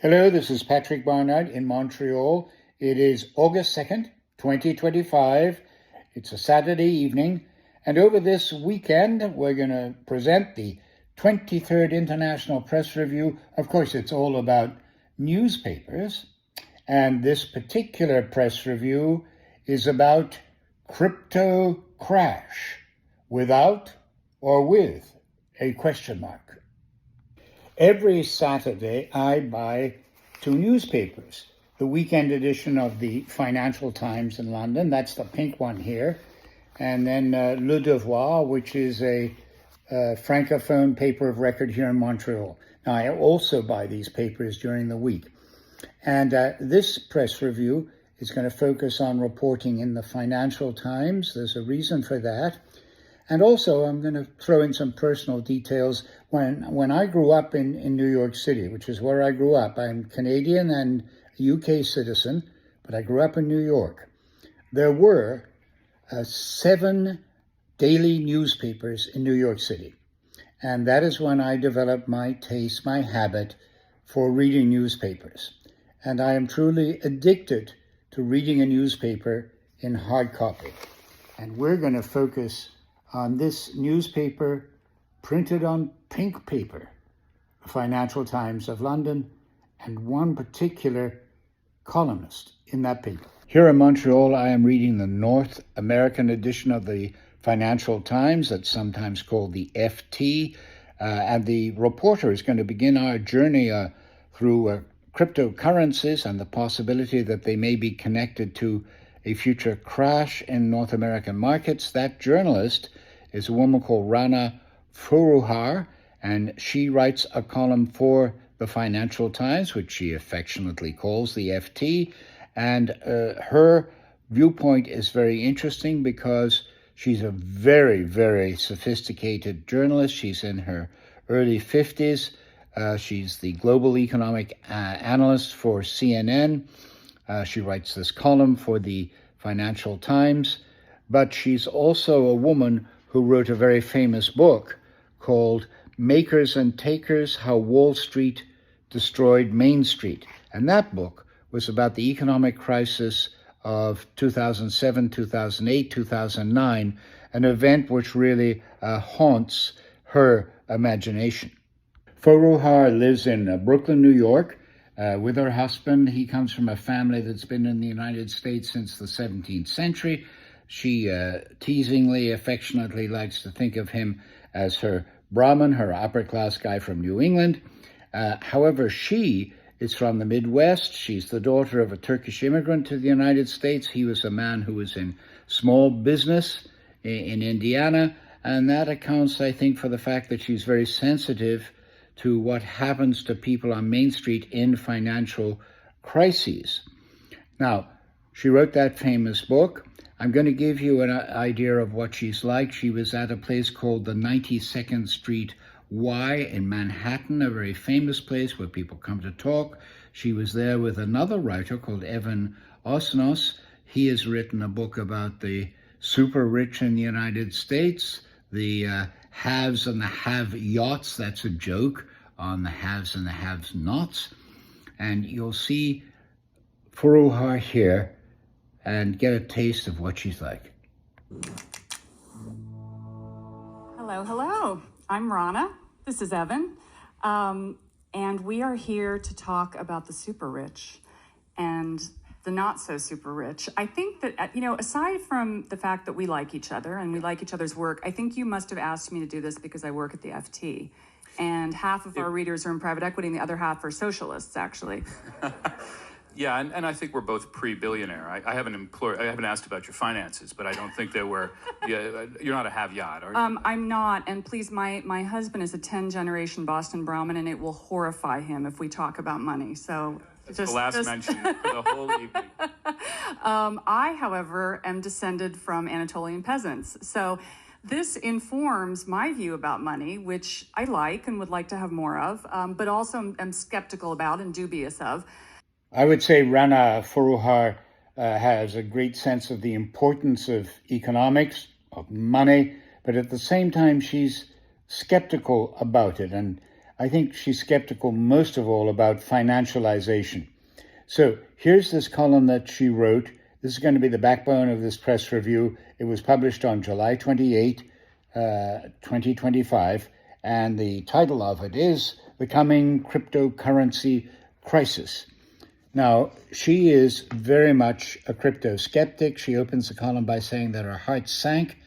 Hello, this is Patrick Barnard in Montreal. It is August 2nd, 2025. It's a Saturday evening, and over this weekend, we're going to present the 23rd International Press Review. Of course, it's all about newspapers, and this particular press review is about crypto crash, without or with a question mark. Every Saturday, I buy two newspapers. The weekend edition of the Financial Times in London, that's the pink one here, and then Le Devoir, which is a francophone paper of record here in Montreal. Now, I also buy these papers during the week. And this press review is going to focus on reporting in the Financial Times. There's a reason for that. And also, I'm going to throw in some personal details. When I grew up in New York City, which is where I grew up, I'm Canadian and a UK citizen, but I grew up in New York. There were 7 daily newspapers in New York City. And that is when I developed my taste, my habit for reading newspapers. And I am truly addicted to reading a newspaper in hard copy. And we're going to focus on this newspaper printed on pink paper, the Financial Times of London, and one particular columnist in that paper. Here in Montreal, I am reading the North American edition of the Financial Times, that's sometimes called the FT, and the reporter is going to begin our journey through cryptocurrencies and the possibility that they may be connected to a future crash in North American markets. That journalist is a woman called Rana Foroohar, and she writes a column for the Financial Times, which she affectionately calls the FT, and her viewpoint is very interesting because she's a very, very sophisticated journalist. She's in her early 50s. She's the global economic analyst for CNN. She writes this column for the Financial Times, but she's also a woman who wrote a very famous book called Makers and Takers: How Wall Street Destroyed Main Street. And that book was about the economic crisis of 2007, 2008, 2009, an event which really haunts her imagination. Foroohar lives in Brooklyn, New York, with her husband. He comes from a family that's been in the United States since the 17th century. She teasingly, affectionately likes to think of him as her Brahmin, her upper-class guy from New England. However, she is from the Midwest. She's the daughter of a Turkish immigrant to the United States. He was a man who was in small business in Indiana, and that accounts, I think, for the fact that she's very sensitive to what happens to people on Main Street in financial crises. Now, she wrote that famous book. I'm going to give you an idea of what she's like. She was at a place called the 92nd Street Y in Manhattan, a very famous place where people come to talk. She was there with another writer called Evan Osnos. He has written a book about the super rich in the United States, the haves and the have-yachts. That's a joke on the haves and the have-nots. And you'll see Foroohar here and get a taste of what she's like. Hello. I'm Rana. This is Evan. And we are here to talk about the super rich and the not so super rich. I think that, aside from the fact that we like each other and we like each other's work, I think you must have asked me to do this because I work at the FT. And half of our readers are in private equity and the other half are socialists, actually. Yeah, and I think we're both pre-billionaire. I haven't asked about your finances, but I don't think they were. Yeah, you're not a have-yacht, are you? I'm not, and please, my husband is a 10-generation Boston Brahmin, and it will horrify him if we talk about money. So that's the last mention for the whole evening. I, however, am descended from Anatolian peasants, so this informs my view about money, which I like and would like to have more of, but also am skeptical about and dubious of. I would say Rana Foroohar has a great sense of the importance of economics, of money, but at the same time she's skeptical about it. And I think she's skeptical most of all about financialization. So here's this column that she wrote. This is going to be the backbone of this press review. It was published on July 28, 2025, and the title of it is The Coming Cryptocurrency Crisis. Now, she is very much a crypto skeptic. She opens the column by saying that her heart sank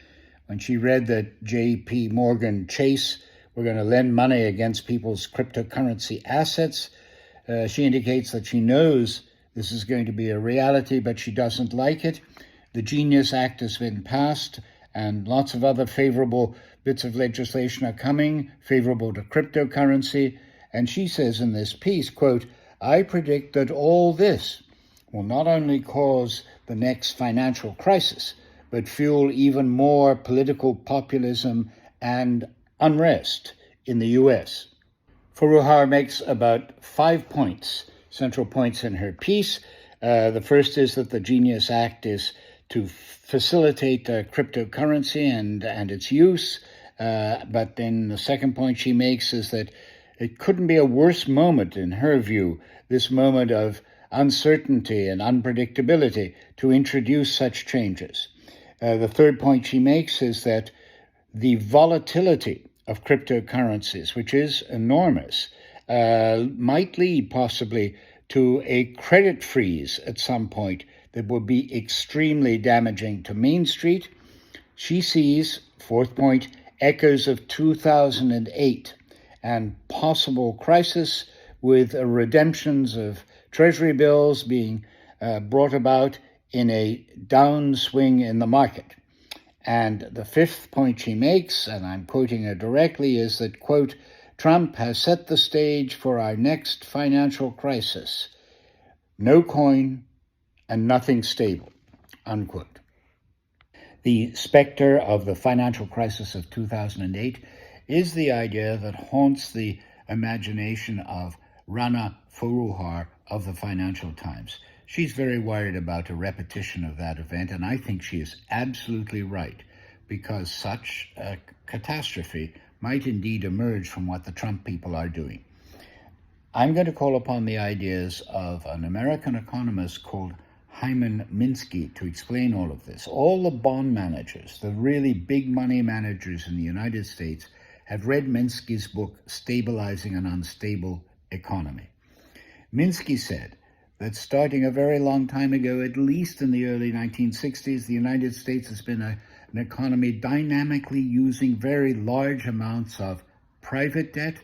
when she read that J.P. Morgan Chase were going to lend money against people's cryptocurrency assets. She indicates that she knows this is going to be a reality, but she doesn't like it. The Genius Act has been passed, and lots of other favorable bits of legislation are coming, favorable to cryptocurrency. And she says in this piece, quote, I predict that all this will not only cause the next financial crisis, but fuel even more political populism and unrest in the U.S. Foroohar makes about 5 points, central points in her piece. The first is that the Genius Act is to facilitate cryptocurrency and its use. But then the second point she makes is that it couldn't be a worse moment, in her view, this moment of uncertainty and unpredictability, to introduce such changes. The third point she makes is that the volatility of cryptocurrencies, which is enormous, might lead possibly to a credit freeze at some point that would be extremely damaging to Main Street. She sees, fourth point, echoes of 2008 and possible crisis with redemptions of treasury bills being brought about in a downswing in the market. And the fifth point she makes, and I'm quoting her directly, is that, quote, Trump has set the stage for our next financial crisis. No coin and nothing stable, unquote. The specter of the financial crisis of 2008 is the idea that haunts the imagination of Rana Foroohar of the Financial Times. She's very worried about a repetition of that event, and I think she is absolutely right, because such a catastrophe might indeed emerge from what the Trump people are doing. I'm going to call upon the ideas of an American economist called Minsky to explain all of this. All the bond managers, the really big money managers in the United States, have read Minsky's book, Stabilizing an Unstable Economy. Minsky said that starting a very long time ago, at least in the early 1960s, the United States has been an economy dynamically using very large amounts of private debt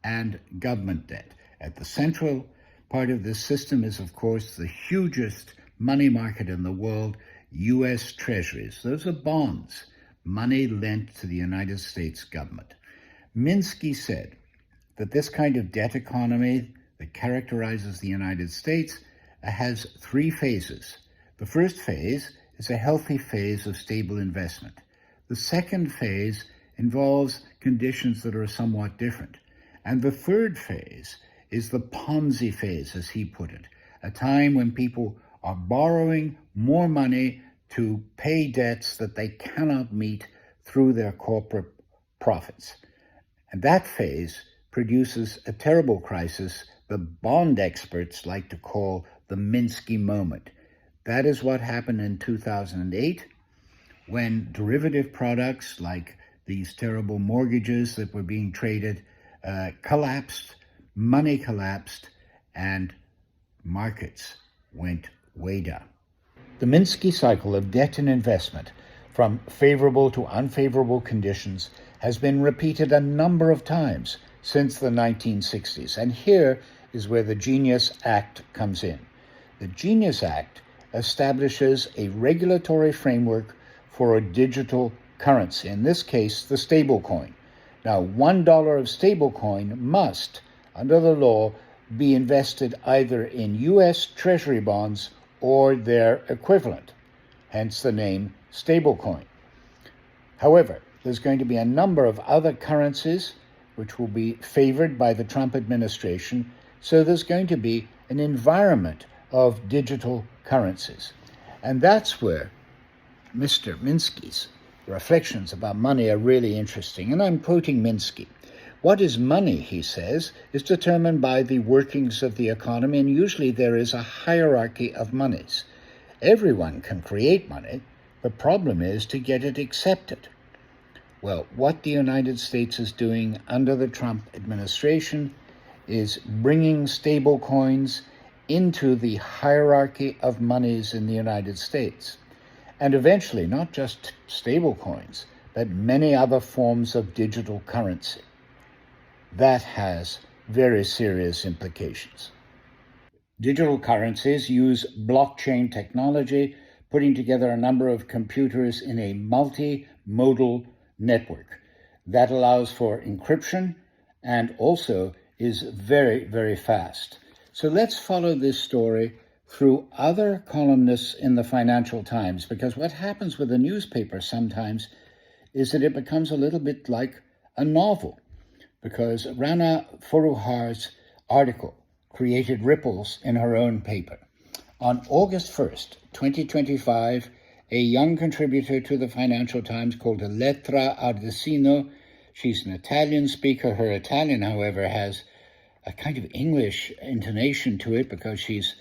and government debt. At the central part of this system is, of course, the hugest money market in the world, U.S. Treasuries. Those are bonds, money lent to the United States government. Minsky said that this kind of debt economy that characterizes the United States has three phases. The first phase is a healthy phase of stable investment. The second phase involves conditions that are somewhat different. And the third phase is the Ponzi phase, as he put it, a time when people are borrowing more money to pay debts that they cannot meet through their corporate profits. And that phase produces a terrible crisis the bond experts like to call the Minsky moment. That is what happened in 2008 when derivative products like these terrible mortgages that were being traded collapsed, money collapsed, and markets went way down. The Minsky cycle of debt and investment, from favorable to unfavorable conditions, has been repeated a number of times since the 1960s. And here is where the Genius Act comes in. The Genius Act establishes a regulatory framework for a digital currency, in this case, the stablecoin. Now, $1 of stablecoin must, under the law, be invested either in U.S. Treasury bonds or their equivalent, hence the name stablecoin. However, there's going to be a number of other currencies which will be favored by the Trump administration, so there's going to be an environment of digital currencies. And that's where Mr. Minsky's reflections about money are really interesting. And I'm quoting Minsky. What is money, he says, is determined by the workings of the economy, and usually there is a hierarchy of monies. Everyone can create money. The problem is to get it accepted. Well, what the United States is doing under the Trump administration is bringing stable coins into the hierarchy of monies in the United States. And eventually, not just stable coins, but many other forms of digital currency. That has very serious implications. Digital currencies use blockchain technology, putting together a number of computers in a multimodal network that allows for encryption and also is very, very fast. So let's follow this story through other columnists in the Financial Times, because what happens with a newspaper sometimes is that it becomes a little bit like a novel, because Rana Foroohar's article created ripples in her own paper. On August 1st, 2025, a young contributor to the Financial Times called Elettra Ardesino, she's an Italian speaker. Her Italian, however, has a kind of English intonation to it because she's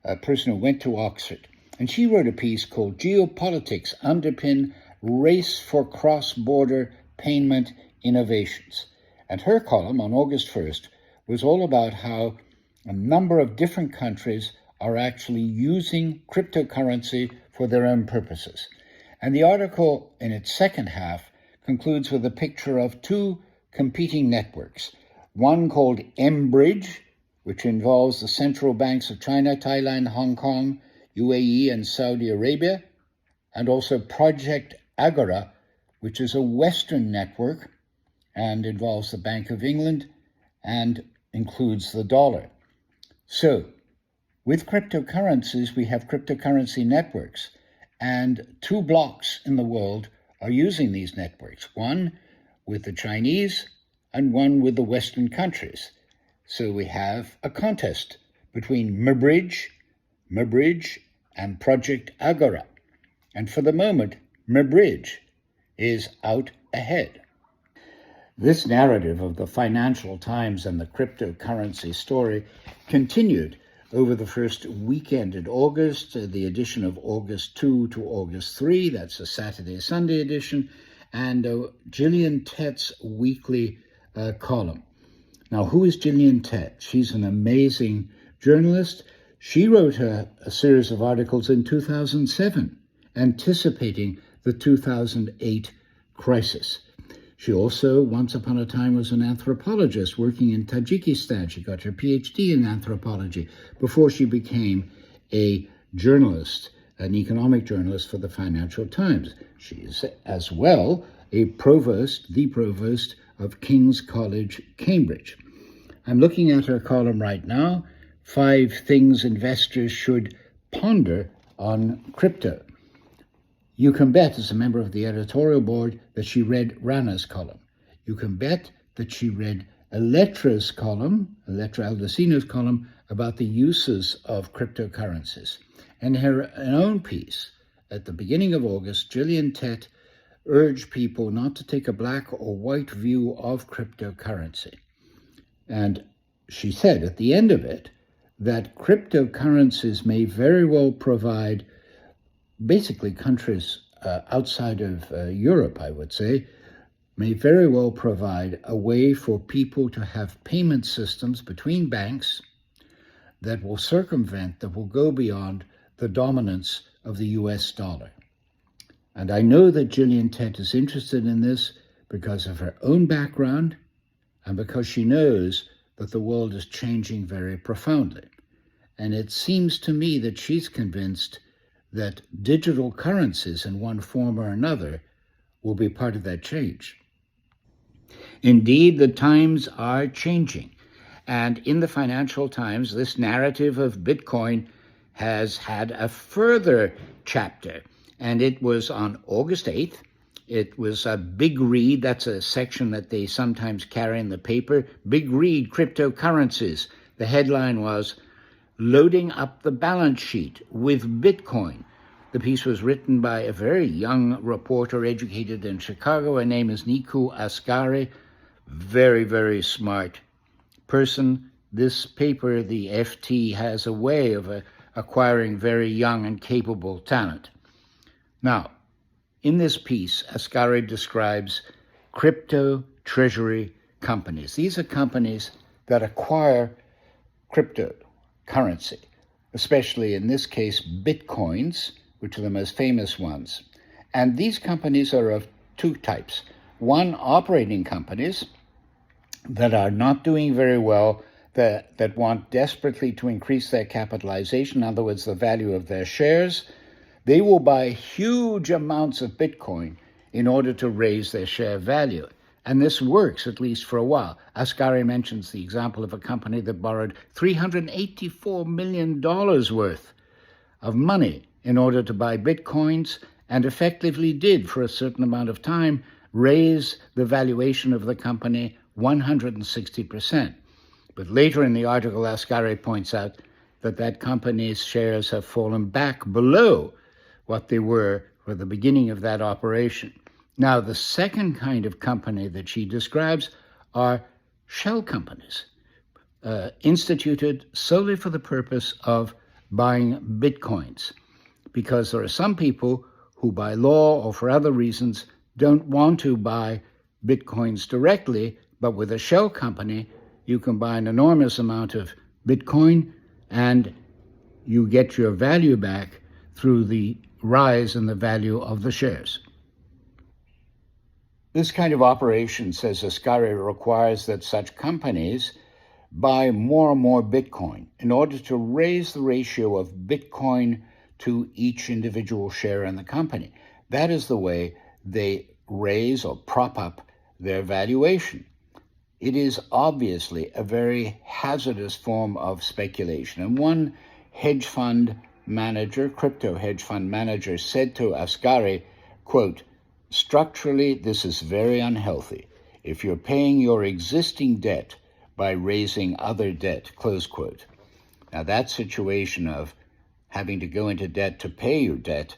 a person who went to Oxford. And she wrote a piece called Geopolitics Underpin Race for Cross-Border Payment Innovations. And her column on August 1st was all about how a number of different countries are actually using cryptocurrency for their own purposes. And the article in its second half concludes with a picture of two competing networks, one called mBridge, which involves the central banks of China, Thailand, Hong Kong, UAE, and Saudi Arabia, and also Project Agora, which is a Western network and involves the Bank of England and includes the dollar. So, with cryptocurrencies, we have cryptocurrency networks, and two blocks in the world are using these networks, one with the Chinese and one with the Western countries. So we have a contest between mBridge, and Project Agora. And for the moment, mBridge is out ahead. This narrative of the Financial Times and the cryptocurrency story continued over the first weekend in August, the edition of August 2 to August 3, that's a Saturday-Sunday edition, and Jillian Tett's weekly column. Now, who is Jillian Tett? She's an amazing journalist. She wrote a series of articles in 2007, anticipating the 2008 crisis. She also, once upon a time, was an anthropologist working in Tajikistan. She got her PhD in anthropology before she became a journalist, an economic journalist for the Financial Times. She is, as well, the provost of King's College, Cambridge. I'm looking at her column right now, 5 Things Investors Should Ponder on Crypto. You can bet, as a member of the editorial board, that she read Rana's column. You can bet that she read Elettra's column, Elettra Ardesino's column, about the uses of cryptocurrencies. And her own piece, at the beginning of August, Jillian Tett urged people not to take a black or white view of cryptocurrency. And she said at the end of it that cryptocurrencies may very well provide, basically countries outside of Europe, I would say, may very well provide a way for people to have payment systems between banks that will circumvent, that will go beyond the dominance of the US dollar. And I know that Jillian Tett is interested in this because of her own background and because she knows that the world is changing very profoundly. And it seems to me that she's convinced that digital currencies in one form or another will be part of that change. Indeed, the times are changing. And in the Financial Times, this narrative of Bitcoin has had a further chapter. And it was on August 8th. It was a big read. That's a section that they sometimes carry in the paper. Big read, cryptocurrencies. The headline was, Loading Up the Balance Sheet with Bitcoin. The piece was written by a very young reporter educated in Chicago. Her name is Niku Asghari very, very smart person. This paper, the FT, has a way of acquiring very young and capable talent. Now, in this piece, Asghari describes crypto treasury companies. These are companies that acquire cryptocurrency, especially in this case, bitcoins, which are the most famous ones. And these companies are of two types. One, operating companies that are not doing very well, that want desperately to increase their capitalization, in other words, the value of their shares. They will buy huge amounts of Bitcoin in order to raise their share value. And this works, at least for a while. Asghari mentions the example of a company that borrowed $384 million worth of money in order to buy Bitcoins, and effectively did, for a certain amount of time, raise the valuation of the company 160%. But later in the article, Asghari points out that that company's shares have fallen back below what they were for the beginning of that operation. Now, the second kind of company that she describes are shell companies, instituted solely for the purpose of buying Bitcoins, because there are some people who, by law or for other reasons, don't want to buy Bitcoins directly, but with a shell company, you can buy an enormous amount of Bitcoin and you get your value back through the rise in the value of the shares. This kind of operation, says Asghari, requires that such companies buy more and more Bitcoin in order to raise the ratio of Bitcoin to each individual share in the company. That is the way they raise or prop up their valuation. It is obviously a very hazardous form of speculation. And one hedge fund manager, crypto hedge fund manager, said to Asghari, quote, "Structurally, this is very unhealthy. If you're paying your existing debt by raising other debt," close quote. Now, that situation of having to go into debt to pay your debt,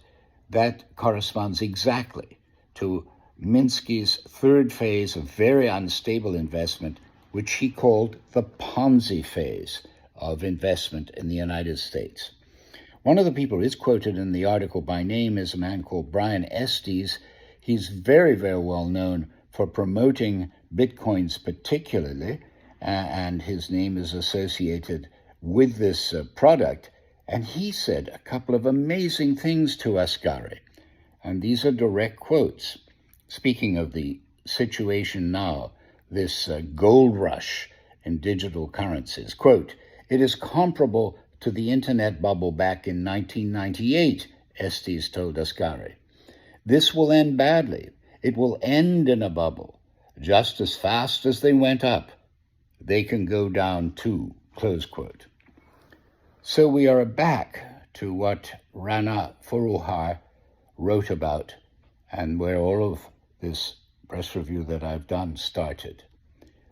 that corresponds exactly to Minsky's third phase of very unstable investment, which he called the Ponzi phase of investment in the United States. One of the people who is quoted in the article by name is a man called Brian Estes. He's very, very well known for promoting Bitcoins particularly, and his name is associated with this product. And he said a couple of amazing things to Asghari, and these are direct quotes. Speaking of the situation now, this gold rush in digital currencies, quote, "It is comparable to the internet bubble back in 1998, Estes told Asghari. This will end badly. It will end in a bubble. Just as fast as they went up, they can go down too," close quote. So we are back to what Rana Foroohar wrote about, and where all of this press review that I've done started.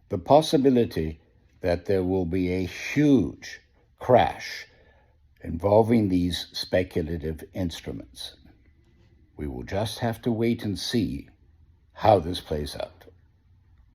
The possibility that there will be a huge crash involving these speculative instruments. We will just have to wait and see how this plays out.